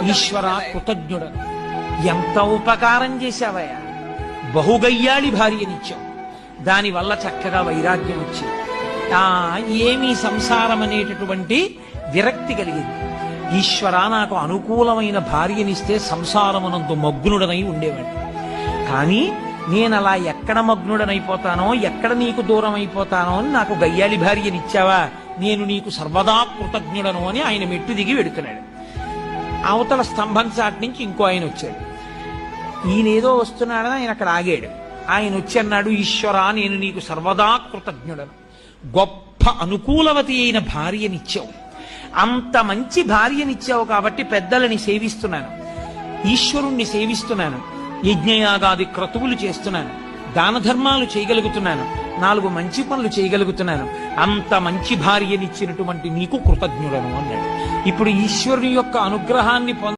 ఈశ్వర కృతజ్ఞుడను, ఎంత ఉపకారం చేశావయ్యా, బహుగయ్యాళి భార్యనిచ్చావు, దానివల్ల చక్కగా వైరాగ్యం వచ్చింది. ఏమీ సంసారం అనేటటువంటి విరక్తి కలిగింది. ఈశ్వర నాకు అనుకూలమైన భార్యనిస్తే సంసారమునందు మగ్నుడనై ఉండేవాడిని. కానీ నేను అలా ఎక్కడ మగ్నుడనైపోతానో, ఎక్కడ నీకు దూరం అయిపోతానో అని నాకు గయ్యాలి భార్యనిచ్చావా, నేను నీకు సర్వదా కృతజ్ఞుడను అని ఆయన మెట్టు దిగి వెడుతున్నాడు. అవతల స్తంభం చాటి నుంచి ఇంకో ఆయన వచ్చాడు. ఈయనేదో వస్తున్నాడని ఆయన అక్కడ ఆగాడు. ఆయన వచ్చి అన్నాడు, ఈశ్వర నేను నీకు సర్వదా కృతజ్ఞుడను, గొప్ప అనుకూలవతి అయిన భార్యనిచ్చావు, అంత మంచి భార్యనిచ్చావు కాబట్టి పెద్దలని సేవిస్తున్నాను, ఈశ్వరుణ్ణి సేవిస్తున్నాను, యజ్ఞయాగాది క్రతువులు చేస్తున్నాను, దాన ధర్మాలు చేయగలుగుతున్నాను, 4 మంచి పనులు చేయగలుగుతున్నాను, అంత మంచి భార్యనిచ్చినటువంటి నీకు కృతజ్ఞుడను అన్నాడు. ఇప్పుడు ఈశ్వరుని యొక్క అనుగ్రహాన్ని